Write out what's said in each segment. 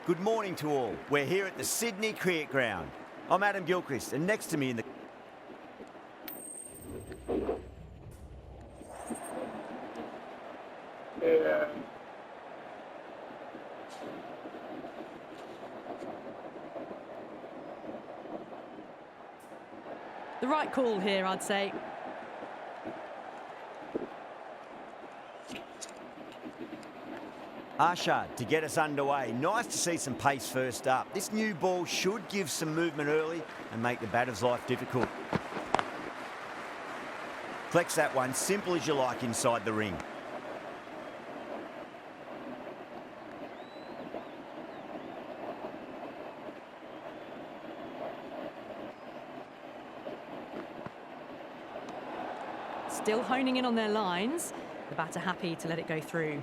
Good morning to all. We're here at the Sydney Cricket Ground. I'm Adam Gilchrist, and next to me in the... The right call here, I'd say. Arshad to get us underway. Nice to see some pace first up. This new ball should give some movement early and make the batter's life difficult. Flex that one, simple as you like inside the ring. Still honing in on their lines. The batter happy to let it go through.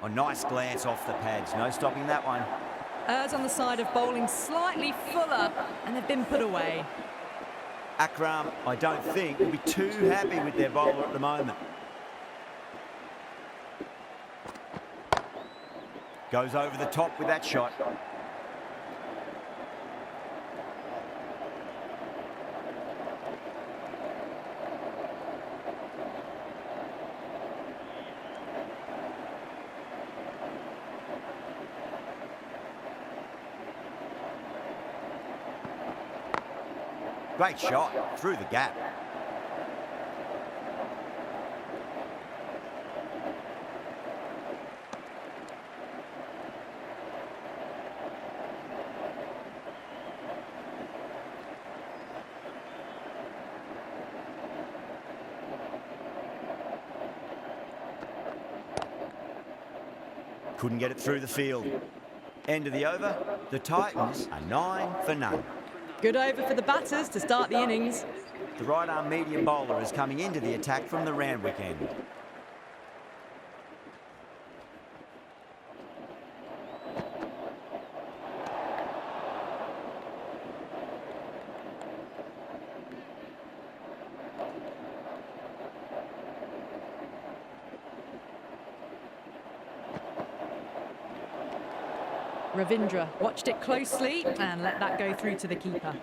A nice glance off the pads. No stopping that one. Errs on the side of bowling slightly fuller, and they've been put away. Akram, I don't think, will be too happy with their bowler at the moment. Goes over the top with that shot. Great shot, through the gap. Couldn't get it through the field. End of the over, the Titans are 9 for none. Good over for the batters to start the innings. The right-arm medium bowler is coming into the attack from the Randwick end. Ravindra watched it closely and let that go through to the keeper.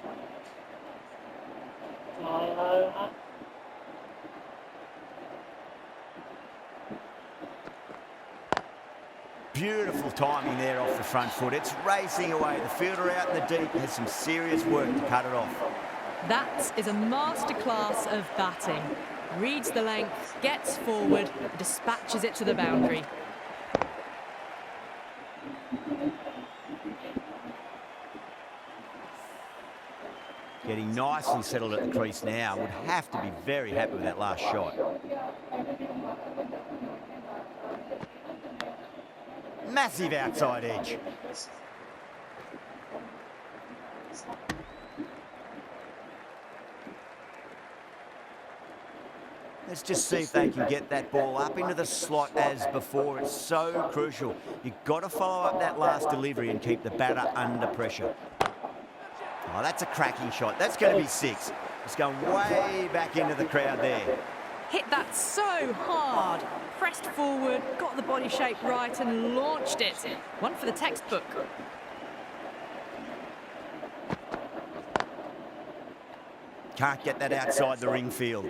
Beautiful timing there off the front foot. It's racing away. The fielder out in the deep has some serious work to cut it off. That is a masterclass of batting. Reads the length, gets forward, dispatches it to the boundary. Getting nicely settled at the crease now. Would have to be very happy with that last shot. Massive outside edge. Let's just see if they can get that ball up into the slot as before. It's so crucial. You've got to follow up that last delivery and keep the batter under pressure. Oh, that's a cracking shot. That's going to be 6. It's going way back into the crowd there. Hit that so hard. Pressed forward, got the body shape right and launched it. One for the textbook. Can't get that outside the ring field.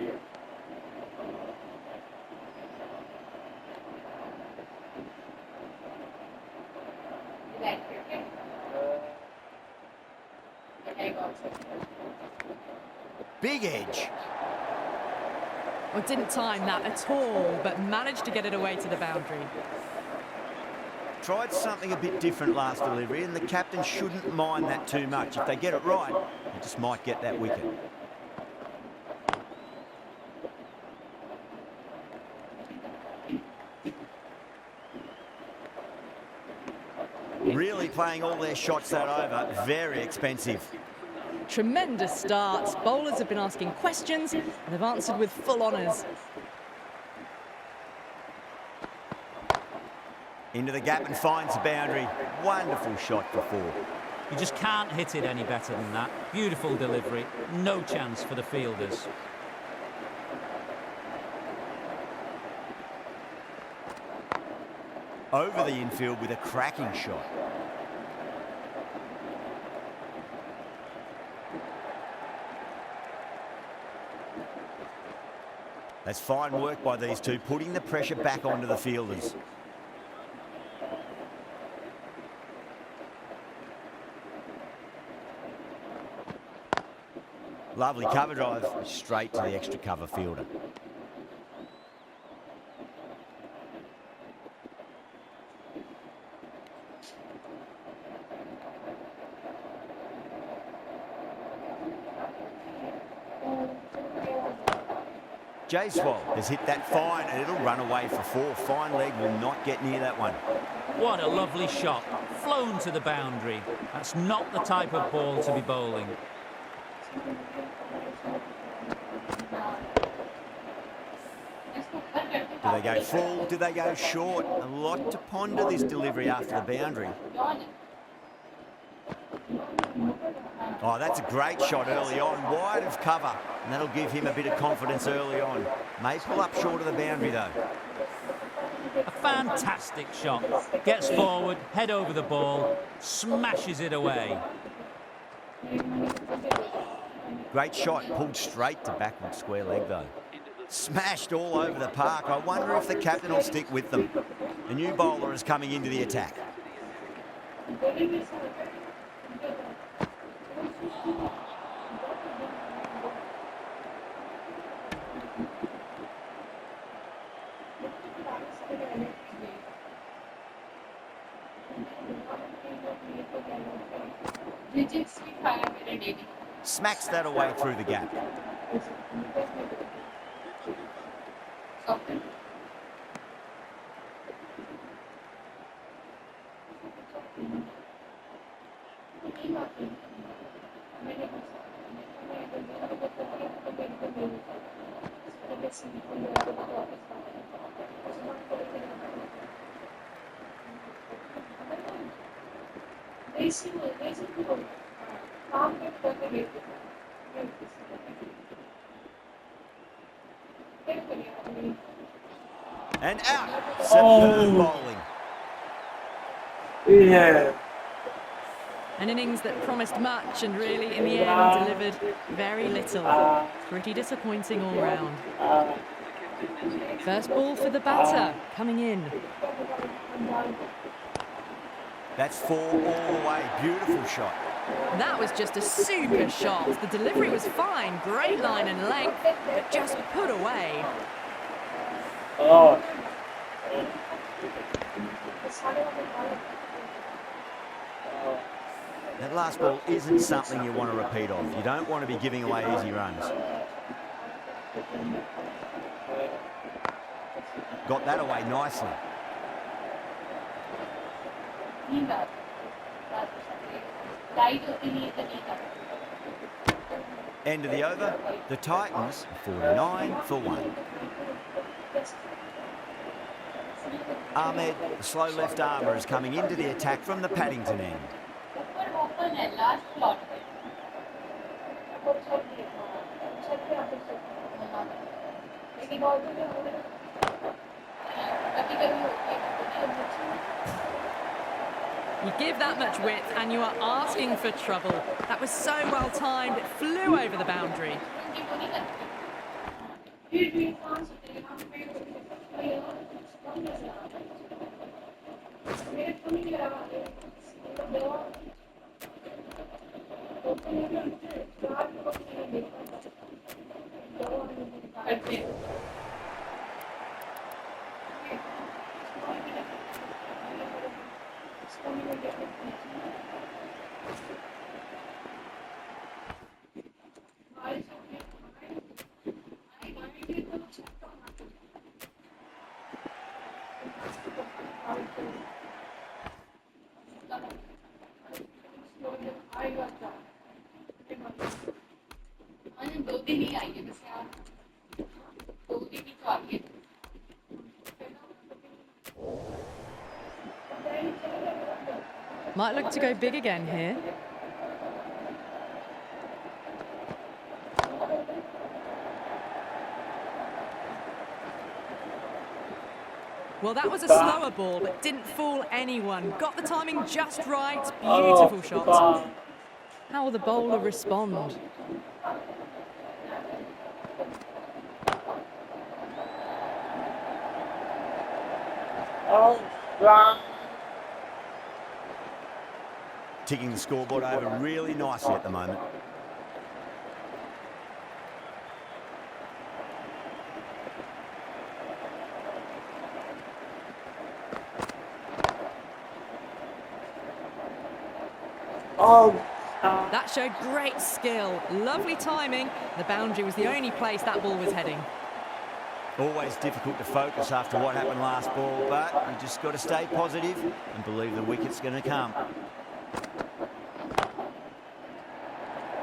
Big edge. Well, didn't time that at all, but managed to get it away to the boundary. Tried something a bit different last delivery, and the captain shouldn't mind that too much. If they get it right, they just might get that wicket. Really playing all their shots that over. Very expensive. Tremendous start. Bowlers have been asking questions and they've answered with full honours. Into the gap and finds the boundary. Wonderful shot for 4. You just can't hit it any better than that. Beautiful delivery. No chance for the fielders. Over the infield with a cracking shot. That's fine work by these two, putting the pressure back onto the fielders. Lovely cover drive, straight to the extra cover fielder. Jaiswal has hit that fine and it'll run away for 4. Fine leg will not get near that one. What a lovely shot. Flown to the boundary. That's not the type of ball to be bowling. Do they go full? Do they go short? A lot to ponder this delivery after the boundary. Oh, that's a great shot early on, wide of cover, and that'll give him a bit of confidence early on. May pull up short of the boundary though. A fantastic shot. Gets forward, head over the ball, smashes it away. Great shot, pulled straight to backward square leg though. Smashed all over the park. I wonder if the captain will stick with them. The new bowler is coming into the attack. Smacks that away through the gap. And out. Superb bowling. Yeah. An innings that promised much and really, in the end, delivered very little. Pretty disappointing all round. First ball for the batter, coming in. That's 4 all the way. Beautiful shot. That was just a super shot. The delivery was fine, great line and length, but just put away. Oh. That last ball isn't something you want to repeat of. You don't want to be giving away easy runs. Got that away nicely. End of the over. The Titans 49 for 1. Ahmed, the slow left armour, is coming into the attack from the Paddington end. You give that much width and you are asking for trouble. That was so well timed, it flew over the boundary. Might look to go big again here. Well, that was a slower ball, but didn't fool anyone. Got the timing just right. Beautiful shot. How will the bowler respond? Ticking the scoreboard over really nicely at the moment. That showed great skill. Lovely timing. The boundary was the only place that ball was heading. Always difficult to focus after what happened last ball, but you just got to stay positive and believe the wicket's going to come.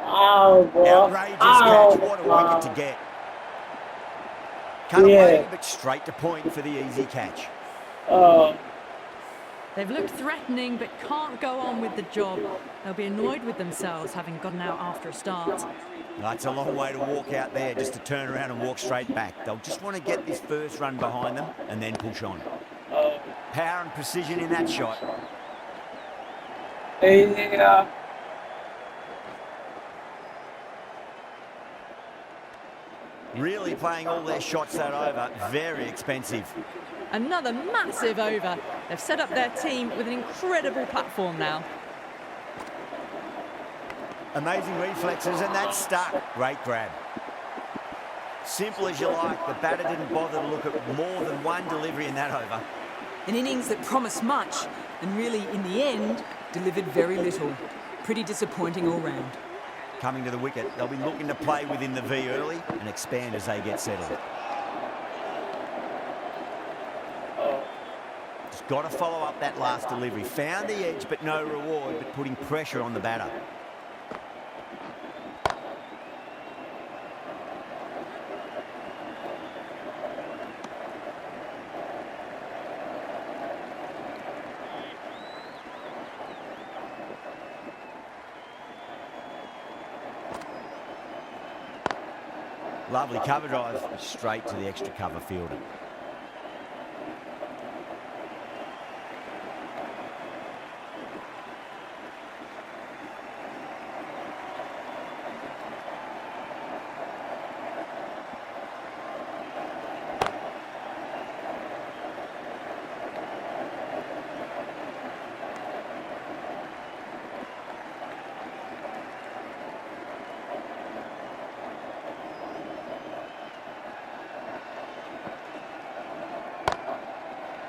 Outrageous catch. What a wicket to get. Cut away, but straight to point for the easy catch. They've looked threatening, but can't go on with the job. They'll be annoyed with themselves, having gotten out after a start. That's a long way to walk out there just to turn around and walk straight back. They'll just want to get this first run behind them and then push on. Power and precision in that shot. Really playing all their shots that over. Very expensive. Another massive over. They've set up their team with an incredible platform now. Amazing reflexes, and that's stuck. Great grab. Simple as you like. The batter didn't bother to look at more than one delivery in that over. An innings that promised much and really, in the end, delivered very little. Pretty disappointing all round. Coming to the wicket, they'll be looking to play within the V early and expand as they get settled. Just got to follow up that last delivery. Found the edge, but no reward, but putting pressure on the batter. Lovely cover drive, straight to the extra cover fielder.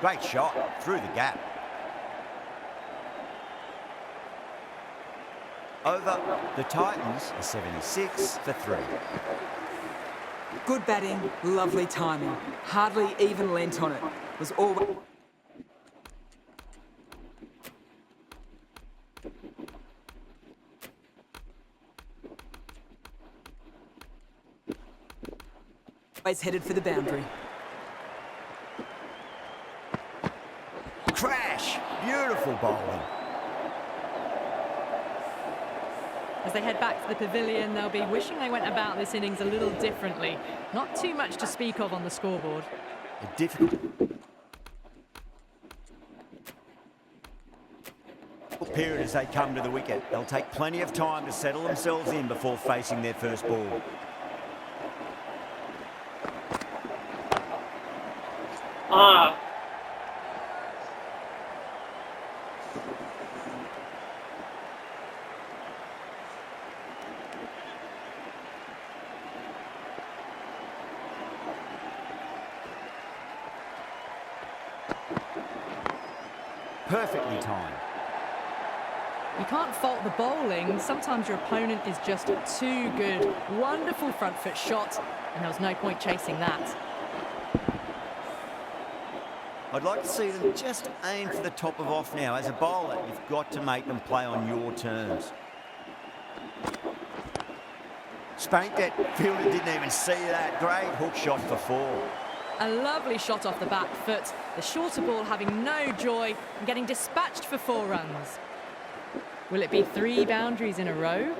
Great shot, through the gap. Over, the Titans are 76 for 3. Good batting, lovely timing. Hardly even lent on it. Was always headed for the boundary. Crash! Beautiful bowling. As they head back to the pavilion, they'll be wishing they went about this innings a little differently. Not too much to speak of on the scoreboard. A difficult period as they come to the wicket. They'll take plenty of time to settle themselves in before facing their first ball. Perfectly timed. You can't fault the bowling. Sometimes your opponent is just too good. Wonderful front foot shot, and there was no point chasing that. I'd like to see them just aim for the top of off now. As a bowler, you've got to make them play on your terms. spanked it. Fielder didn't even see that. Great hook shot for 4. A lovely shot off the back foot. The shorter ball having no joy and getting dispatched for 4 runs. Will it be 3 boundaries in a row?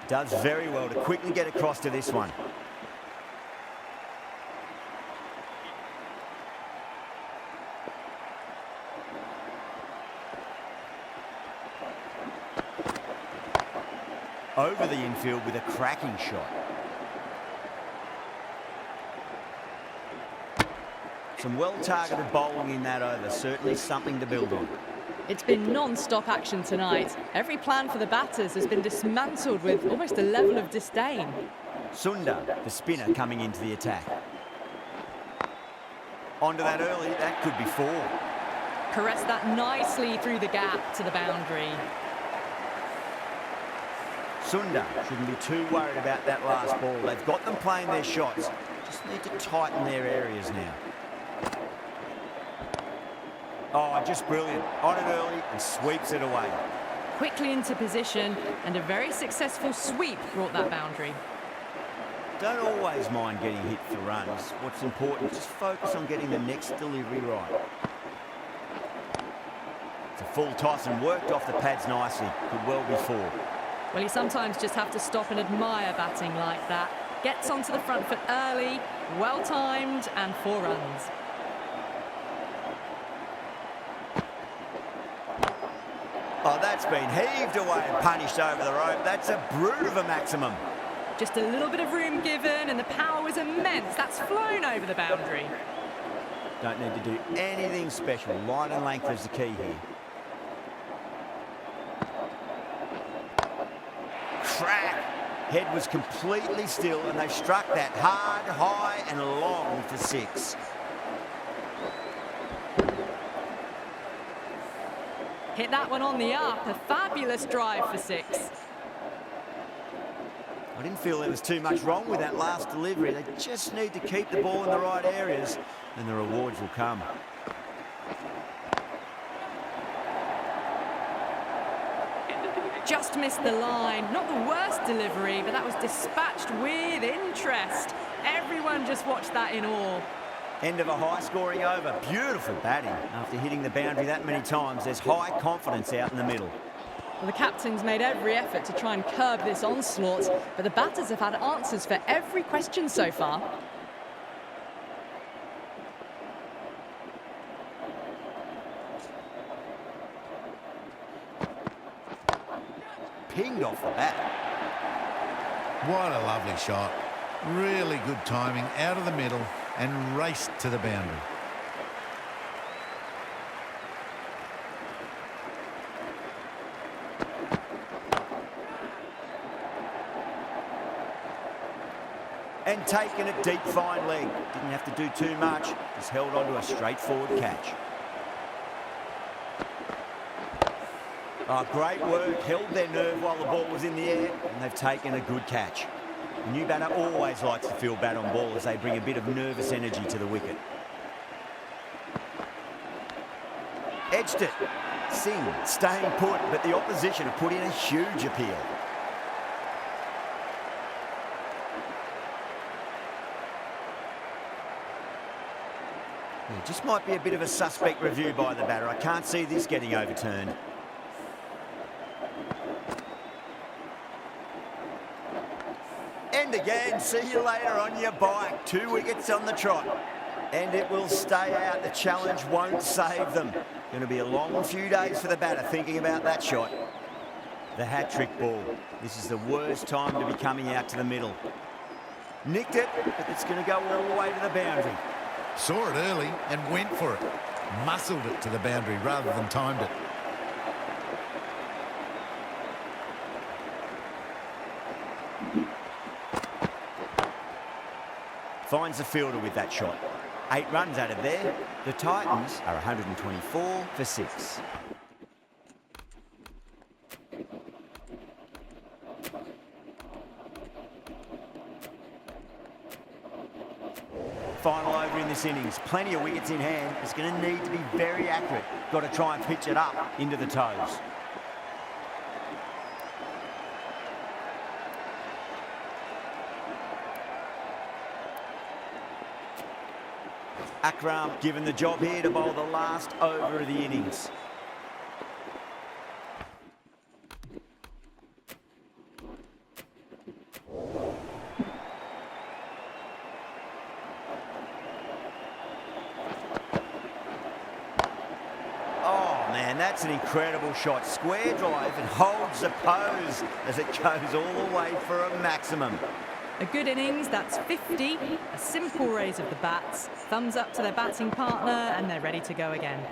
Does very well to quickly get across to this one. Over the infield with a cracking shot. Some well-targeted bowling in that over. Certainly something to build on. It's been non-stop action tonight. Every plan for the batters has been dismantled with almost a level of disdain. Sundar, the spinner, coming into the attack. Onto that early, that could be 4. Caressed that nicely through the gap to the boundary. Sundar shouldn't be too worried about that last ball. They've got them playing their shots. Just need to tighten their areas now. Oh, just brilliant. On it early and sweeps it away. Quickly into position, and a very successful sweep brought that boundary. Don't always mind getting hit for runs. What's important, just focus on getting the next delivery right. It's a full toss and worked off the pads nicely. Could well be 4. Well, you sometimes just have to stop and admire batting like that. Gets onto the front foot early, well-timed, and 4 runs. Oh, that's been heaved away and punished over the rope. That's a brute of a maximum. Just a little bit of room given, and the power was immense. That's flown over the boundary. Don't need to do anything special. Line and length is the key here. Crack! Head was completely still, and they struck that hard, high, and long for 6. Hit that one on the up. A fabulous drive for 6. I didn't feel there was too much wrong with that last delivery. They just need to keep the ball in the right areas, and the rewards will come. Just missed the line. Not the worst delivery, but that was dispatched with interest. Everyone just watched that in awe. End of a high-scoring over. Beautiful batting. After hitting the boundary that many times, there's high confidence out in the middle. Well, the captain's made every effort to try and curb this onslaught, but the batters have had answers for every question so far. Pinged off the bat. What a lovely shot. Really good timing, out of the middle and raced to the boundary. And taken a deep fine leg. Didn't have to do too much. Just held on to a straightforward catch. Oh, great work. Held their nerve while the ball was in the air, and they've taken a good catch. The new batter always likes to feel bat on ball as they bring a bit of nervous energy to the wicket. Edged it. Singh staying put, but the opposition have put in a huge appeal. Yeah, just might be a bit of a suspect review by the batter. I can't see this getting overturned. And again, see you later on your bike. 2 wickets on the trot. And it will stay out. The challenge won't save them. Going to be a long few days for the batter thinking about that shot. The hat-trick ball. This is the worst time to be coming out to the middle. Nicked it, but it's going to go all the way to the boundary. Saw it early and went for it. Muscled it to the boundary rather than timed it. Finds the fielder with that shot. 8 runs out of there. The Titans are 124 for 6. Final over in this innings. Plenty of wickets in hand. It's going to need to be very accurate. Got to try and pitch it up into the toes. Akram given the job here to bowl the last over of the innings. That's an incredible shot. Square drive and holds the pose as it goes all the way for a maximum. A good innings, that's 50. A simple raise of the bats. Thumbs up to their batting partner and they're ready to go again.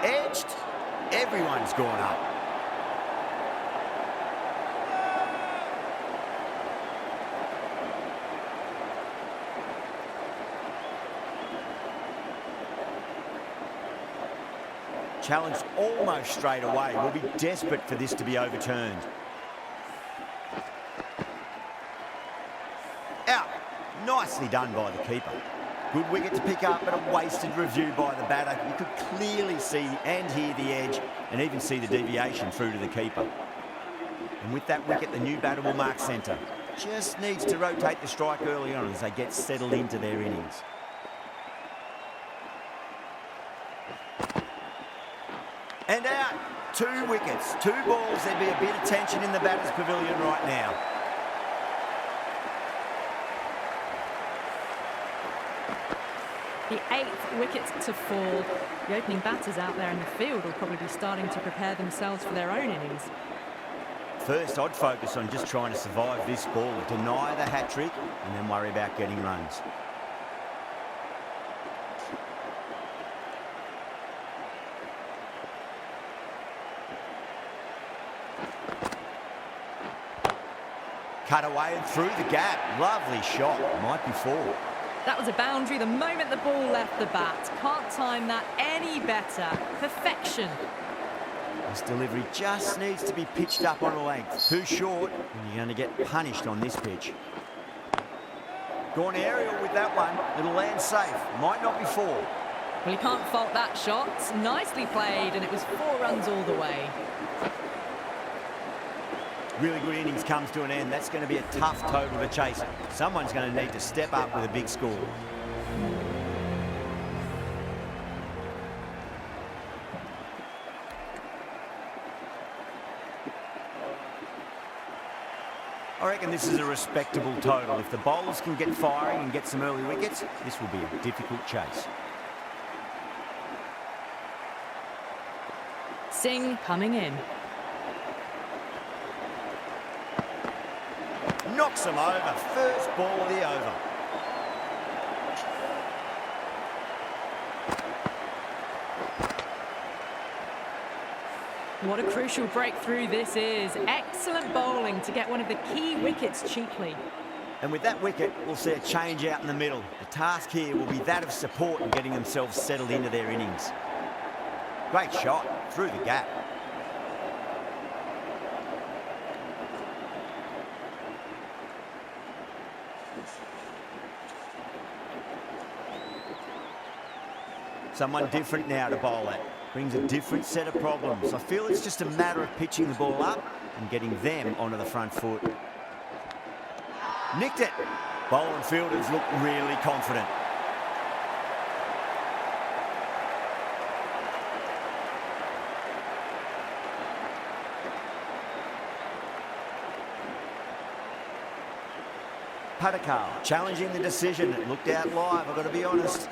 Edged. Everyone's gone up. Challenged almost straight away. We'll be desperate for this to be overturned. Out. Nicely done by the keeper. Good wicket to pick up, but a wasted review by the batter. You could clearly see and hear the edge and even see the deviation through to the keeper. And with that wicket, the new batter will mark centre. Just needs to rotate the strike early on as they get settled into their innings. And out, 2 wickets, 2 balls. There'd be a bit of tension in the batter's pavilion right now. The 8th wicket to fall. The opening batters out there in the field will probably be starting to prepare themselves for their own innings. First, I'd focus on just trying to survive this ball, deny the hat-trick, and then worry about getting runs. Cut away and through the gap. Lovely shot. Might be 4. That was a boundary the moment the ball left the bat. Can't time that any better. Perfection. This delivery just needs to be pitched up on a length. Too short, and you're going to get punished on this pitch. Gone aerial with that one. It'll land safe. Might not be 4. Well, you can't fault that shot. Nicely played, and it was 4 runs all the way. Really good innings comes to an end. That's going to be a tough total to chase. Someone's going to need to step up with a big score. I reckon this is a respectable total. If the bowlers can get firing and get some early wickets, this will be a difficult chase. Singh coming in. Knocks him over. First ball of the over. What a crucial breakthrough this is. Excellent bowling to get one of the key wickets cheaply. And with that wicket, we'll see a change out in the middle. The task here will be that of support and getting themselves settled into their innings. Great shot through the gap. Someone different now to bowl at. Brings a different set of problems. I feel it's just a matter of pitching the ball up and getting them onto the front foot. Nicked it. Bowler and fielders look really confident. Padakal challenging the decision. It looked out live, I've got to be honest.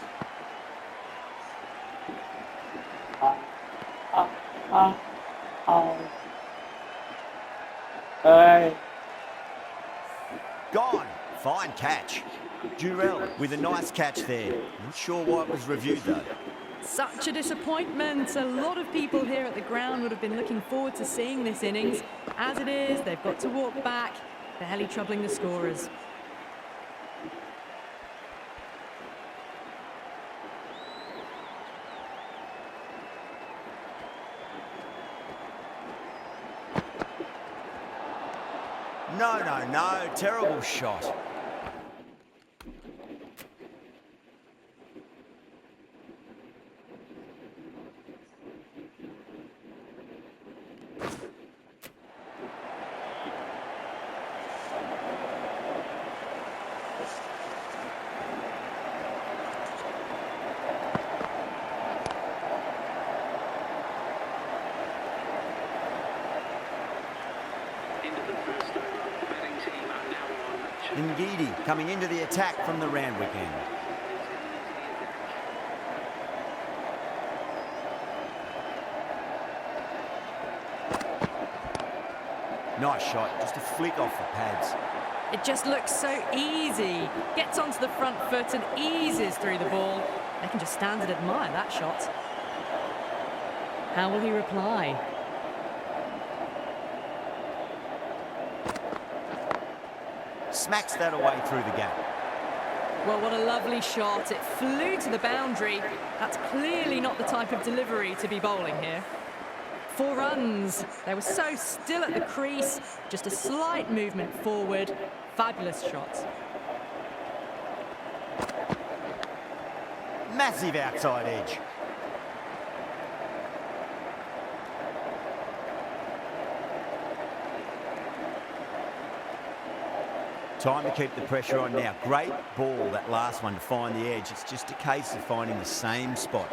Gone. Fine catch. GJL with a nice catch there. Not sure why it was reviewed though. Such a disappointment. A lot of people here at the ground would have been looking forward to seeing this innings. As it is, they've got to walk back, barely troubling the scorers. No, terrible shot. Ngidi coming into the attack from the Randwick end. Nice shot, just a flick off the pads. It just looks so easy. Gets onto the front foot and eases through the ball. They can just stand and admire that shot. How will he reply? Smacks that away through the gap. Well, what a lovely shot. It flew to the boundary. That's clearly not the type of delivery to be bowling here. 4 runs. They were so still at the crease. Just a slight movement forward. Fabulous shot. Massive outside edge. Time to keep the pressure on now. Great ball, that last one, to find the edge. It's just a case of finding the same spot.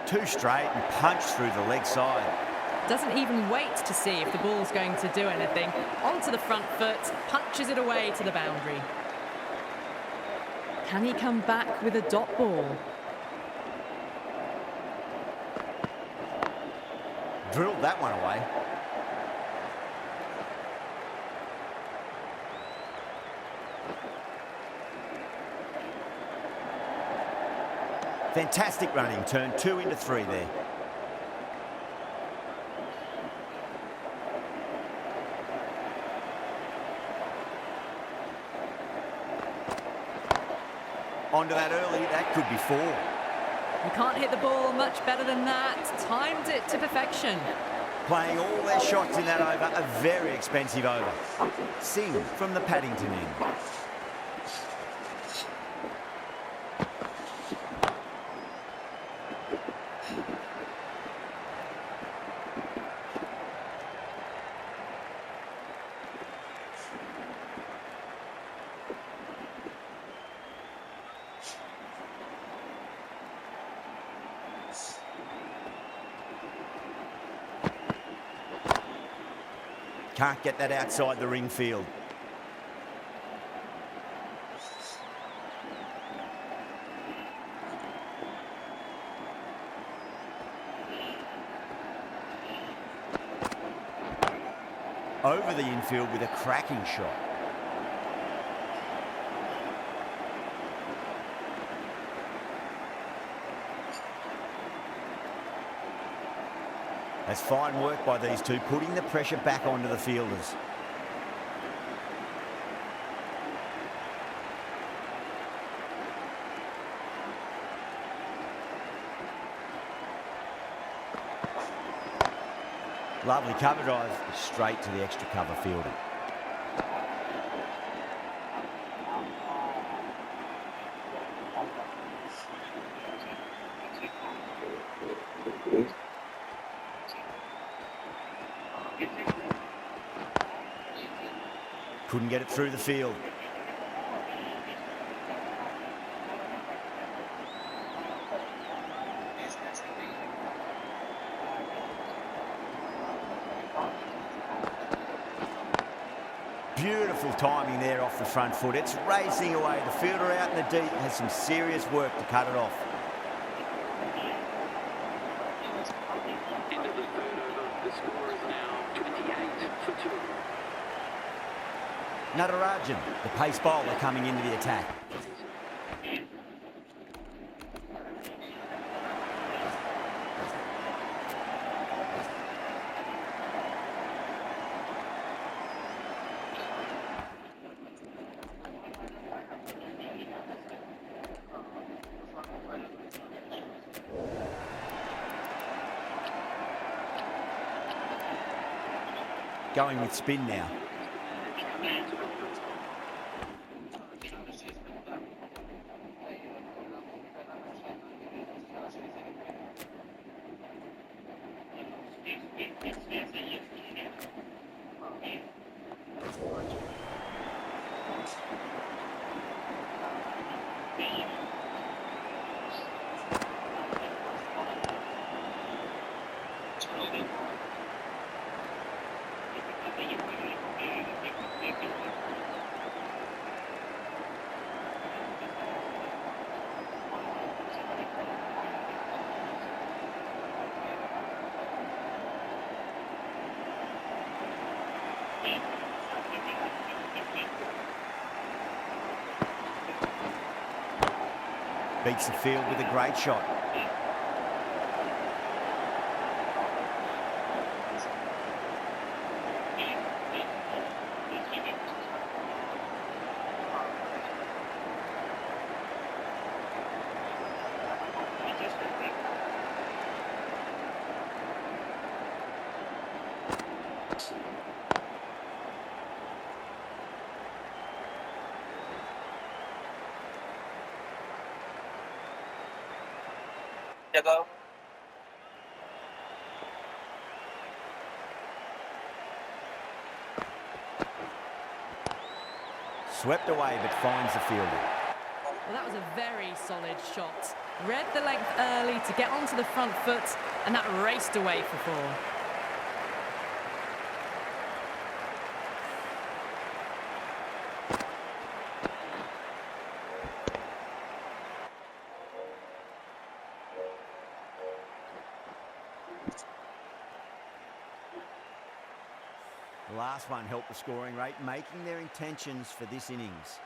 2 straight and punch through the leg side. Doesn't even wait to see if the ball's going to do anything. Onto the front foot, punches it away to the boundary. Can he come back with a dot ball? Drilled that one away. Fantastic running, turn 2 into 3 there. Onto that early, that could be 4. You can't hit the ball much better than that. Timed it to perfection. Playing all their shots in that over, a very expensive over. Singh from the Paddington end. Can't get that outside the ring field. Over the infield with a cracking shot. That's fine work by these two, putting the pressure back onto the fielders. Lovely cover drive, straight to the extra cover fielder. Couldn't get it through the field. Beautiful timing there off the front foot. It's racing away. The fielder out in the deep has some serious work to cut it off. End of the third over. The score is now 28 for 2. Natarajan, the pace bowler, coming into the attack. Going with spin now. Beats the field with a great shot. Go. Swept away, but finds the fielder. Well, that was a very solid shot. Read the length early to get onto the front foot, and that raced away for four. The last one helped the scoring rate, making their intentions for this innings.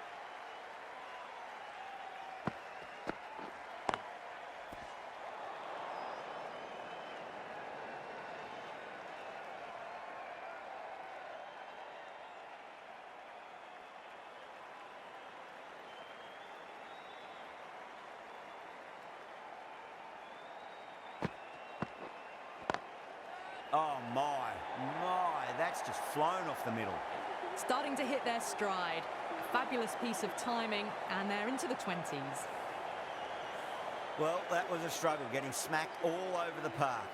Oh my, that's just flown off the middle. Starting to hit their stride. A fabulous piece of timing, and they're into the 20s. Well, that was a struggle, getting smacked all over the park.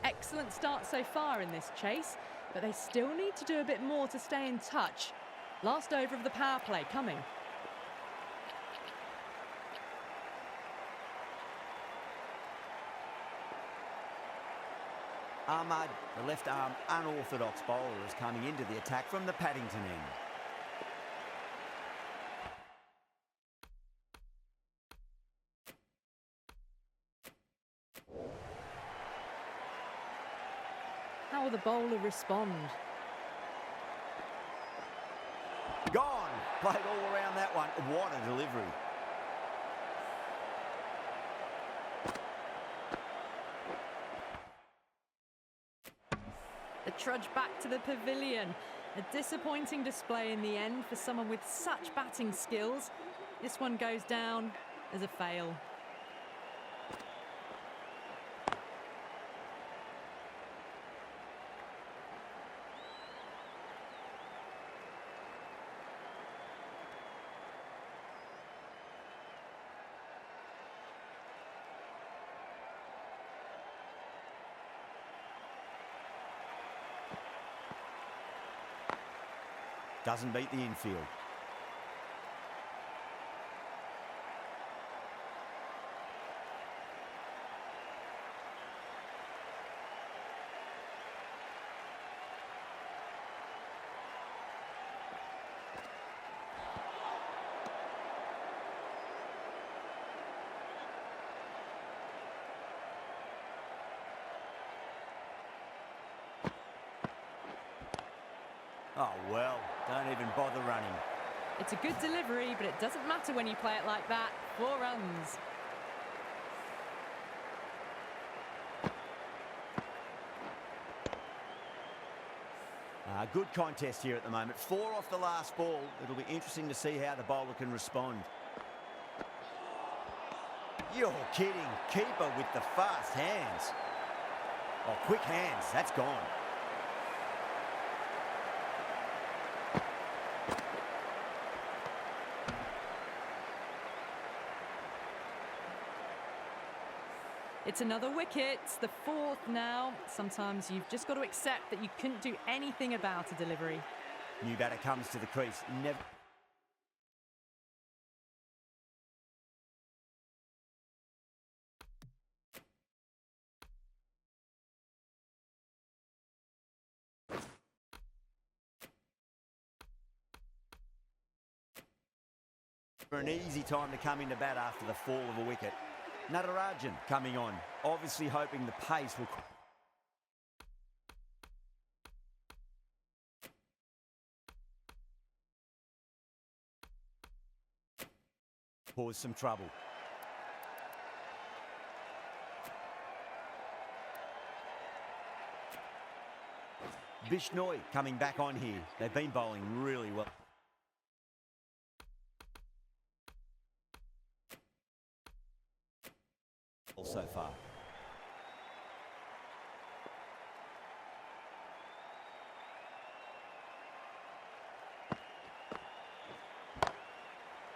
Excellent start so far in this chase, but they still need to do a bit more to stay in touch. Last over of the power play coming. Ahmad, the left-arm unorthodox bowler, is coming into the attack from the Paddington end. How will the bowler respond? Gone! Played all around that one. What a delivery. The trudge back to the pavilion. A disappointing display in the end for someone with such batting skills. This one goes down as a fail. Doesn't beat the infield. Oh, well, don't even bother running. It's a good delivery, but it doesn't matter when you play it like that. 4 runs. Good contest here at the moment. 4 off the last ball. It'll be interesting to see how the bowler can respond. You're kidding. Keeper with the fast hands. Oh, quick hands. That's gone. It's another wicket, the 4th now. Sometimes you've just got to accept that you couldn't do anything about a delivery. New batter comes to the crease. Never. For an easy time to come into bat after the fall of a wicket. Natarajan coming on, obviously hoping the pace will... cause some trouble. Bishnoi coming back on here. They've been bowling really well. So far.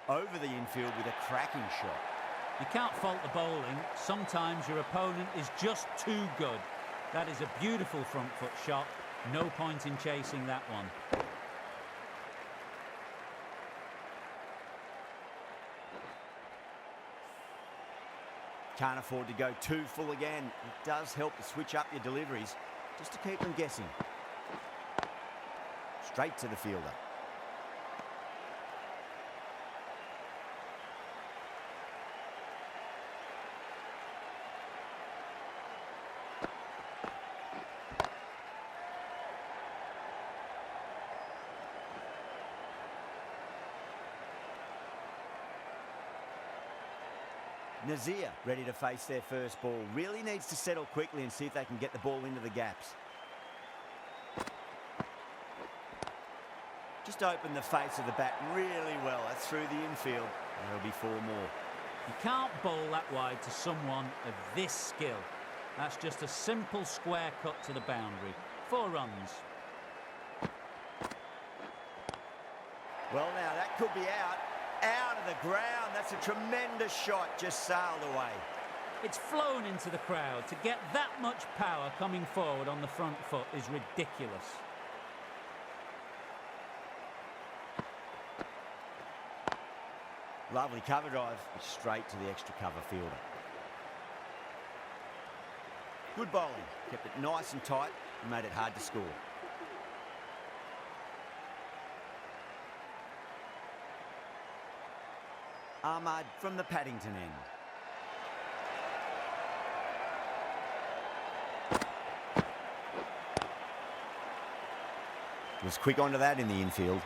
Over the infield with a cracking shot. You can't fault the bowling. Sometimes your opponent is just too good. That is a beautiful front foot shot. No point in chasing that one. Can't afford to go too full again. It does help to switch up your deliveries just to keep them guessing. Straight to the fielder. Nazir ready to face their first ball. Really needs to settle quickly and see if they can get the ball into the gaps. Just open the face of the bat really well. That's through the infield. There'll be 4 more. You can't bowl that wide to someone of this skill. That's just a simple square cut to the boundary. 4 runs. Well, now that could be out. Out of the ground. That's a tremendous shot. Just sailed away. It's flown into the crowd. To get that much power coming forward on the front foot is ridiculous. Lovely cover drive. Straight to the extra cover fielder. Good bowling. Kept it nice and tight and made it hard to score. Ahmad from the Paddington end. Was quick onto that in the infield.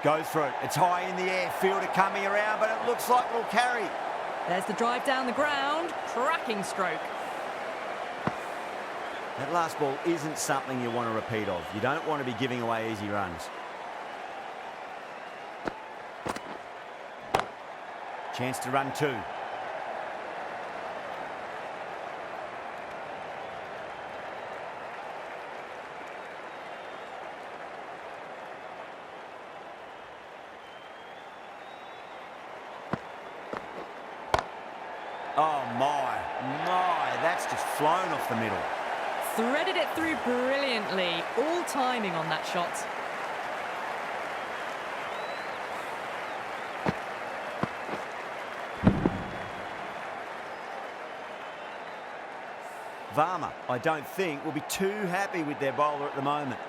Goes for it. It's high in the air. Fielder coming around, but it looks like it'll carry. There's the drive down the ground. Cracking stroke. That last ball isn't something you want to repeat of. You don't want to be giving away easy runs. Chance to run 2. Oh my, that's just flown off the middle. Threaded it through brilliantly. All timing on that shot. Varma, I don't think, will be too happy with their bowler at the moment.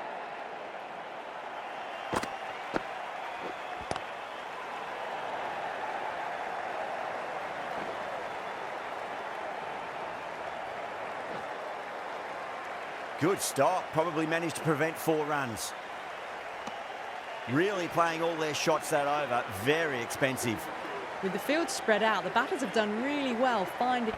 Good stop, probably managed to prevent 4 runs. Really playing all their shots that over, very expensive. With the field spread out, the batters have done really well finding...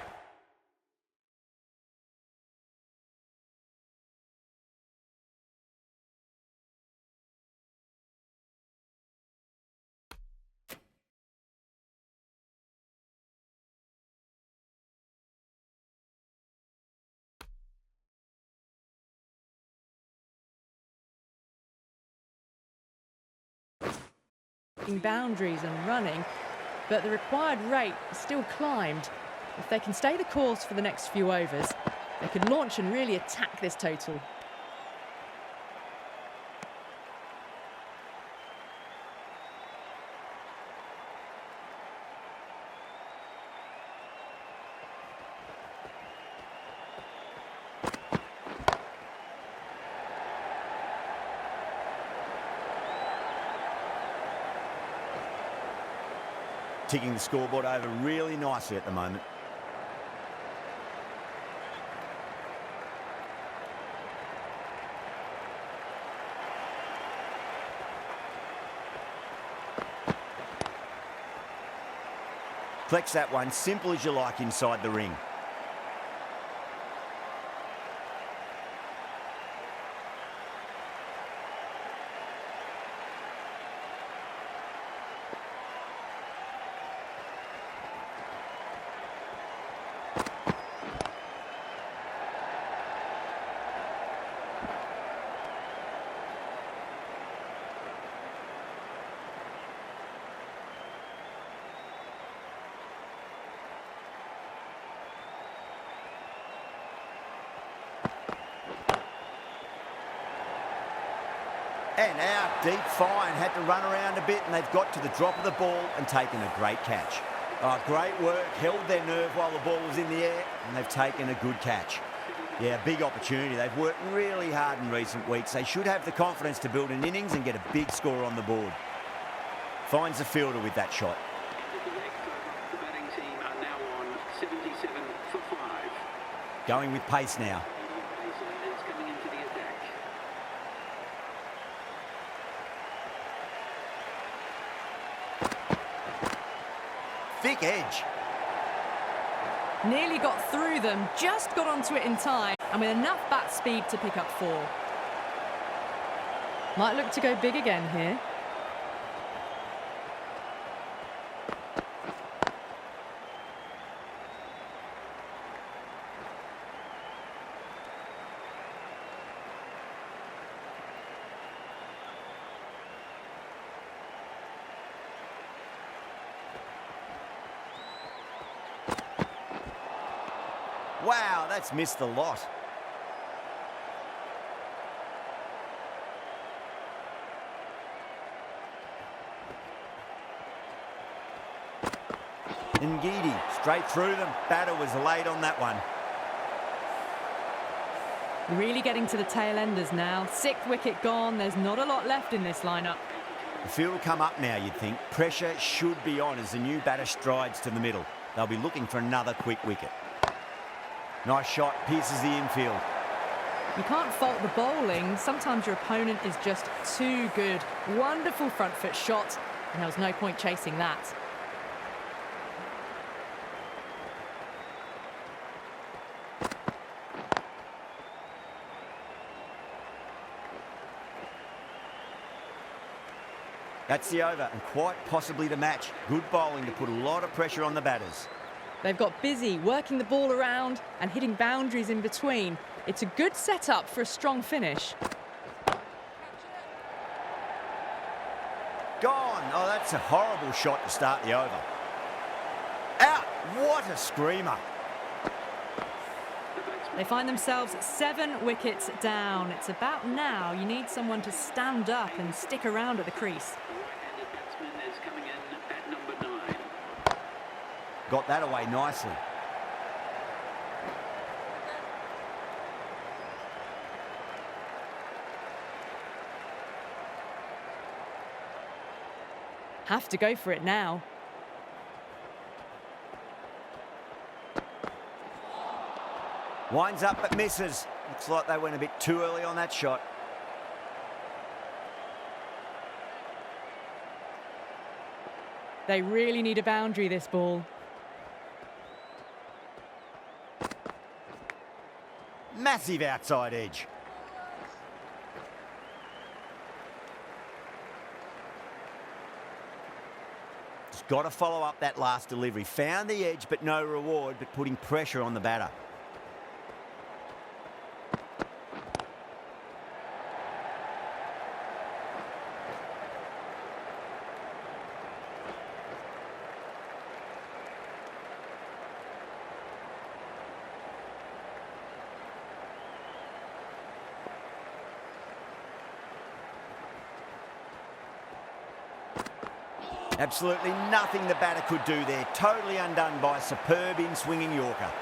boundaries and running, but the required rate still climbed. If they can stay the course for the next few overs, they could launch and really attack this total. Ticking the scoreboard over really nicely at the moment. Flex that one, simple as you like inside the ring. And out, deep fine, had to run around a bit and they've got to the drop of the ball and taken a great catch. Oh, great work, held their nerve while the ball was in the air and they've taken a good catch. Yeah, big opportunity. They've worked really hard in recent weeks. They should have the confidence to build an innings and get a big score on the board. Finds the fielder with that shot. The batting team are now on 77 for 5. Going with pace now. Pacer is coming into the attack. Thick edge. Nearly got through them, just got onto it in time, and with enough bat speed to pick up 4. Might look to go big again here. Wow, that's missed a lot. Ngidi, straight through them. Batter was late on that one. Really getting to the tail enders now. 6th wicket gone, there's not a lot left in this lineup. The field will come up now, you'd think. Pressure should be on as the new batter strides to the middle. They'll be looking for another quick wicket. Nice shot, pierces the infield. You can't fault the bowling. Sometimes your opponent is just too good. Wonderful front foot shot, and there was no point chasing that. That's the over, and quite possibly the match. Good bowling to put a lot of pressure on the batters. They've got busy working the ball around and hitting boundaries in between. It's a good setup for a strong finish. Gone. Oh, that's a horrible shot to start the over. Out. What a screamer. They find themselves 7 wickets down. It's about now you need someone to stand up and stick around at the crease. Right-handed batsman is coming in at number 9. Got that away nicely. Have to go for it now. Winds up but misses. Looks like they went a bit too early on that shot. They really need a boundary, this ball. Massive outside edge. Just got to follow up that last delivery. Found the edge but no reward, but putting pressure on the batter. Absolutely nothing the batter could do there. Totally undone by a superb in-swinging Yorker.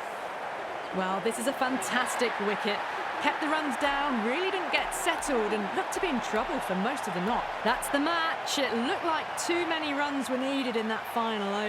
Well, this is a fantastic wicket. Kept the runs down, really didn't get settled and looked to be in trouble for most of the knock. That's the match. It looked like too many runs were needed in that final over.